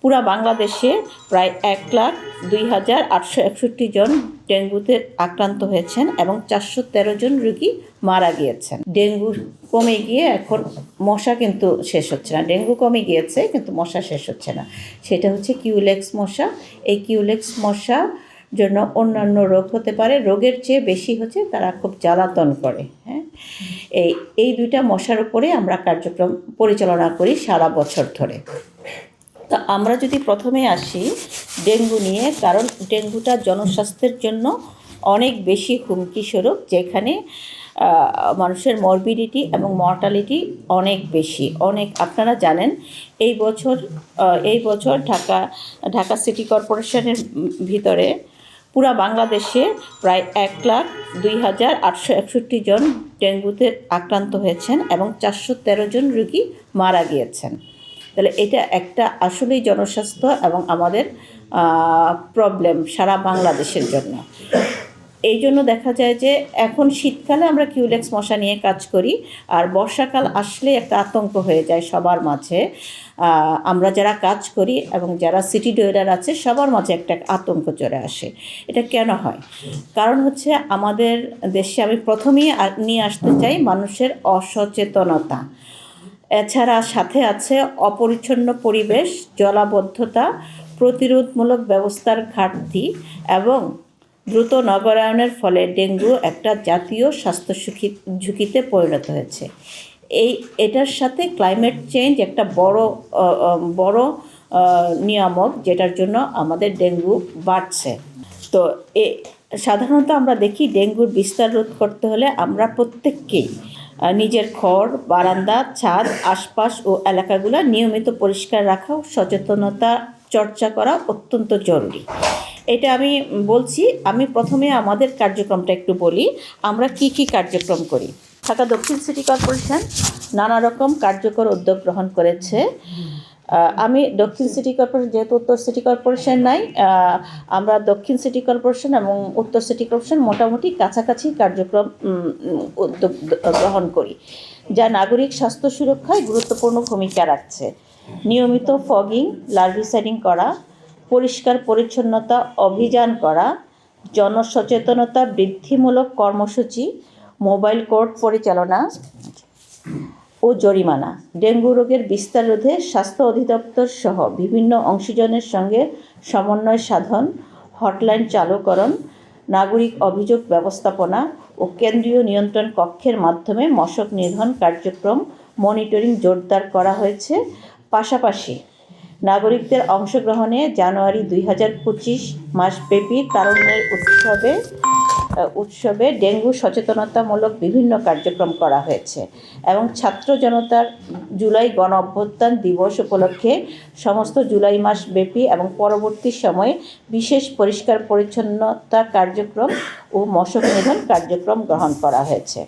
পুরা বাংলাদেশে প্রায় 1,02,861 জন ডেঙ্গুতে আক্রান্ত হয়েছেন এবং 413 জন রোগী মারা গিয়েছেন। ডেঙ্গু কমে গিয়ে এখন মশা কিন্তু শেষ হচ্ছে না। ডেঙ্গু কমে গিয়েছে কিন্তু মশা শেষ হচ্ছে না। সেটা হচ্ছে কিউলেক্স মশা। এই কিউলেক্স মশা জন্য অন্যান্য রোগ হতে পারে, রোগের চেয়ে বেশি হচ্ছে তারা খুব জ্বালাতন করে। হ্যাঁ, এই দুইটা মশার উপরে আমরা কার্যক্রম পরিচালনা করি সারা বছর ধরে। তা আমরা যদি প্রথমে আসি ডেঙ্গু নিয়ে, কারণ ডেঙ্গুটা জনস্বাস্থ্যের জন্য অনেক বেশি হুমকি স্বরূপ, যেখানে মানুষের মরবিডিটি এবং মর্টালিটি অনেক বেশি। আপনারা জানেন এই বছর ঢাকা সিটি কর্পোরেশনের ভিতরে পুরা বাংলাদেশে প্রায় 1,02,861 জন ডেঙ্গুতে আক্রান্ত হয়েছেন এবং 413 জন রোগী মারা গিয়েছেন। তাহলে এটা একটা আসলেই জনস্বাস্থ্য এবং আমাদের প্রবলেম সারা বাংলাদেশের জন্য। এই জন্য দেখা যায় যে এখন শীতকালে আমরা কিউলেক্স মশা নিয়ে কাজ করি, আর বর্ষাকাল আসলে একটা আতঙ্ক হয়ে যায় সবার মাঝে। আমরা যারা কাজ করি এবং যারা সিটি ডোয়েলার আছে সবার মাঝে একটা আতঙ্ক চলে আসে। এটা কেন হয়? কারণ হচ্ছে আমাদের দেশে আমি প্রথমেই নিয়ে আসতে চাই মানুষের অসচেতনতা। এছাড়া সাথে আছে অপরিচ্ছন্ন পরিবেশ, জলাবদ্ধতা, প্রতিরোধমূলক ব্যবস্থার ঘাটতি এবং দ্রুত নগরায়নের ফলে ডেঙ্গু একটা জাতীয় স্বাস্থ্য ঝুঁকিতে পরিণত হয়েছে। এটার সাথে ক্লাইমেট চেঞ্জ একটা বড় নিয়ামক, যেটার জন্য আমাদের ডেঙ্গু বাড়ছে। তো সাধারণত আমরা দেখি ডেঙ্গুর বিস্তার রোধ করতে হলে আমরা প্রত্যেককেই নিজের ঘর, বারান্দা, ছাদ, আশপাশ ও এলাকাগুলো নিয়মিত পরিষ্কার রাখা ও সচেতনতা চর্চা করা অত্যন্ত জরুরি। এটা আমি বলছি। আমি প্রথমে আমাদের কার্যক্রমটা একটু বলি। আমরা কি কার্যক্রম করি। ঢাকা দক্ষিণ সিটি কর্পোরেশন নানা রকম কার্যকর উদ্যোগ গ্রহণ করেছে। আমি দক্ষিণ সিটি কর্পোরেশন, যেহেতু উত্তর সিটি কর্পোরেশন নাই, আমরা দক্ষিণ সিটি কর্পোরেশন এবং উত্তর সিটি কর্পোরেশন মোটামুটি কাছাকাছি কার্যক্রম উদ্যোগ গ্রহণ করি, যা নাগরিক স্বাস্থ্য সুরক্ষায় গুরুত্বপূর্ণ ভূমিকা রাখছে। নিয়মিত ফগিং, লার্ভিসাইডিং করা, পরিষ্কার পরিচ্ছন্নতা অভিযান করা, জনসচেতনতা বৃদ্ধিমূলক কর্মসূচি, মোবাইল কোর্ট পরিচালনা ও জরিমানা, ডেঙ্গু রোগের বিস্তার রোধে স্বাস্থ্য অধিদপ্তর সহ বিভিন্ন অংশীজনের সঙ্গে সমন্বয় সাধন, হটলাইন চালুকরণ, নাগরিক অভিযোগ ব্যবস্থাপনা ও কেন্দ্রীয় নিয়ন্ত্রণ কক্ষের মাধ্যমে মশক নিধন কার্যক্রম মনিটরিং জোরদার করা হয়েছে। পাশাপাশি নাগরিকদের অংশগ্রহণে জানুয়ারি 2025 মাসব্যাপী তারুণ্যের উৎসবে ডেঙ্গু সচেতনতামূলক বিভিন্ন কার্যক্রম করা হয়েছে এবং ছাত্র জনতার জুলাই গণ অভ্যুত্থান দিবস উপলক্ষে সমস্ত জুলাই মাস ব্যাপী এবং পরবর্তী সময়ে বিশেষ পরিষ্কার পরিচ্ছন্নতা কার্যক্রম ও মশক নিধন কার্যক্রম গ্রহণ করা হয়েছে।